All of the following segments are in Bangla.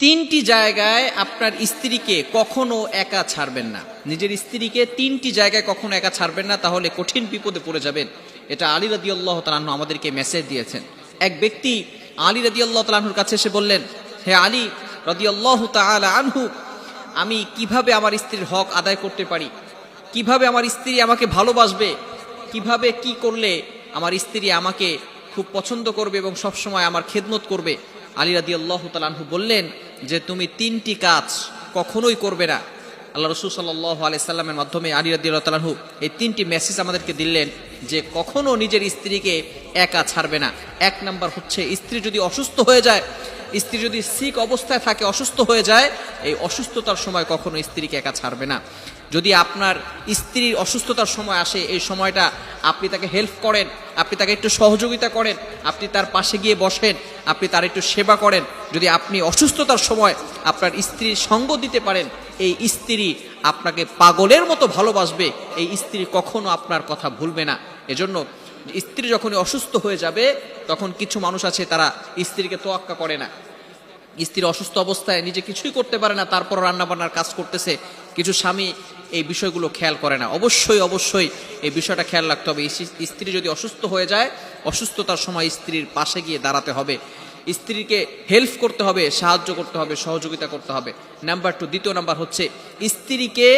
তিনটি জায়গায় আপনার স্ত্রীকে কখনো একা ছাড়বেন না। নিজের স্ত্রীকে তিনটি জায়গায় কখনো একা ছাড়বেন না, তাহলে কঠিন বিপদে পড়ে যাবেন। এটা আলী রাদিয়াল্লাহু তাআলা আনহু আমাদেরকে মেসেজ দিয়েছেন। এক ব্যক্তি আলী রাদিয়াল্লাহু তাআলা আনহুর কাছে এসে বললেন, হে আলী রাদিয়াল্লাহু তাআলা আনহু, আমি কিভাবে আমার স্ত্রীর হক আদায় করতে পারি, কিভাবে আমার স্ত্রী আমাকে ভালোবাসবে, কিভাবে কি করলে আমার স্ত্রী আমাকে খুব পছন্দ করবে এবং সবসময় আমার খেদমত করবে। আলী রাদিয়াল্লাহু তাআলা আনহু বললেন যে তুমি তিনটি কাজ কখনোই করবে না। আল্লাহ রাসূল সাল্লাল্লাহু আলাইহি সাল্লামের মাধ্যমে আলী রাদিয়াল্লাহু তাআলা আনহু এই তিনটি মেসেজ আমাদেরকে দিলেন যে কখনো নিজের স্ত্রীকে একা ছাড়বে না। এক নাম্বার হচ্ছে, স্ত্রী যদি অসুস্থ হয়ে যায়, স্ত্রী যদি সিক অবস্থায় থাকে, অসুস্থ হয়ে যায়, এই অসুস্থতার সময় কখনো স্ত্রীকে একা ছাড়বে না। যদি আপনার স্ত্রীর অসুস্থতার সময় আসে, এই সময়টা আপনি তাকে হেল্প করেন, আপনি তাকে একটু সহযোগিতা করেন, আপনি তার পাশে গিয়ে বসেন, আপনি তার একটু সেবা করেন, যদি আপনি অসুস্থতার সময় আপনার স্ত্রীর সঙ্গ দিতে পারেন, এই স্ত্রী আপনাকে পাগলের মতো ভালোবাসবে। এই স্ত্রী কখনো আপনার কথা ভুলবে না। এজন্য স্ত্রী যখনই অসুস্থ হয়ে যাবে, তখন কিছু মানুষ আছে তারা স্ত্রীকে তোয়াক্কা করে না। স্ত্রী অসুস্থ অবস্থায় নিজে কিছুই করতে পারে না, তারপর রান্নাবান্নার কাজ করতেছে। কিছু স্বামী এই বিষয়গুলো খেয়াল করে না। অবশ্যই অবশ্যই এই বিষয়টা খেয়াল রাখতে হবে। স্ত্রী যদি অসুস্থ হয়ে যায়, অসুস্থতার সময় স্ত্রীর পাশে গিয়ে দাঁড়াতে হবে, স্ত্রীকে হেল্প করতে হবে, সাহায্য করতে হবে, সহযোগিতা করতে হবে। নাম্বার 2, দ্বিতীয় নাম্বার হচ্ছে, স্ত্রীকে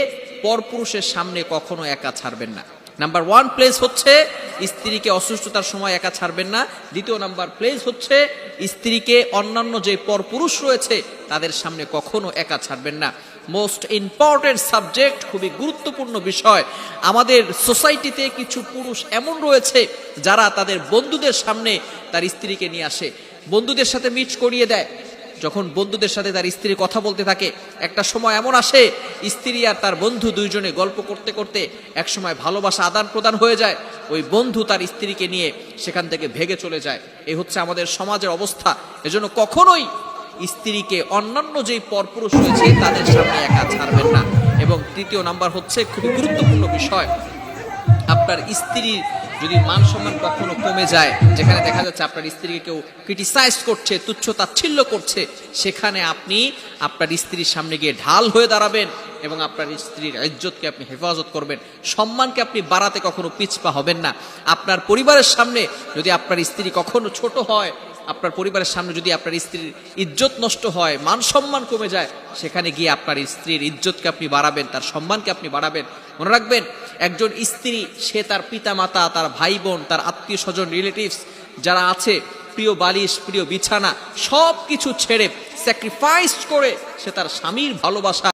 পরপুরুষের সামনে কখনো একা ছাড়বেন না। নাম্বার 1 প্লেস হচ্ছে স্ত্রীকে অসুস্থতার সময় একা ছাড়বেন না। দ্বিতীয় নাম্বার প্লেস হচ্ছে স্ত্রীকে অন্যান্য যে পরপুরুষ রয়েছে তাদের সামনে কখনো একা ছাড়বেন না। মোস্ট ইম্পর্টেন্ট সাবজেক্ট, খুবই গুরুত্বপূর্ণ বিষয়। আমাদের সোসাইটিতে কিছু পুরুষ এমন রয়েছে যারা তাদের বন্ধুদের সামনে তার স্ত্রীকে নিয়ে আসে, বন্ধুদের সাথে মিট করিয়ে দেয়। যখন বন্ধুদের সাথে তার স্ত্রী কথা বলতে থাকে, একটা সময় এমন আসে স্ত্রী আর তার বন্ধু দুইজনে গল্প করতে করতে এক সময় ভালোবাসা আদান প্রদান হয়ে যায়। ওই বন্ধু তার স্ত্রীকে নিয়ে সেখান থেকে ভেগে চলে যায়। এই হচ্ছে আমাদের সমাজের অবস্থা। এজন্য কখনোই স্ত্রীকে অন্যান্য যেই পরপুরুষ রয়েছে তাদের সামনে একা ছাড়বেন না। এবং তৃতীয় নাম্বার হচ্ছে, খুবই গুরুত্বপূর্ণ বিষয়, আপনার স্ত্রীর যদি মান সম্মান কখনো কমে যায়, যেখানে দেখা যাচ্ছে আপনার স্ত্রীকে কেউ ক্রিটিসাইজ করছে, তুচ্ছ তাচ্ছিল্য করছে, সেখানে আপনি আপনার স্ত্রীর সামনে গিয়ে ঢাল হয়ে দাঁড়াবেন এবং আপনার স্ত্রীর ইজ্জতকে আপনি হেফাজত করবেন। সম্মানকে আপনি বাড়াতে কখনো পিছপা হবেন না। আপনার পরিবারের সামনে যদি আপনার স্ত্রী কখনো ছোট হয়, আপনার পরিবারের সামনে যদি আপনার স্ত্রীর ইজ্জত নষ্ট হয়, মান সম্মান কমে যায়, সেখানে গিয়ে আপনার স্ত্রীর ইজ্জতকে আপনি বাড়াবেন, তার সম্মানকে আপনি বাড়াবেন। মনে রাখবেন, একজন স্ত্রী সে তার পিতা মাতা, তার ভাই বোন, তার আত্মীয় স্বজন, রিলেটিভস যারা আছে, প্রিয় বালিশ, প্রিয় বিছানা, সব কিছু ছেড়ে স্যাক্রিফাইস করে সে তার স্বামীর ভালোবাসা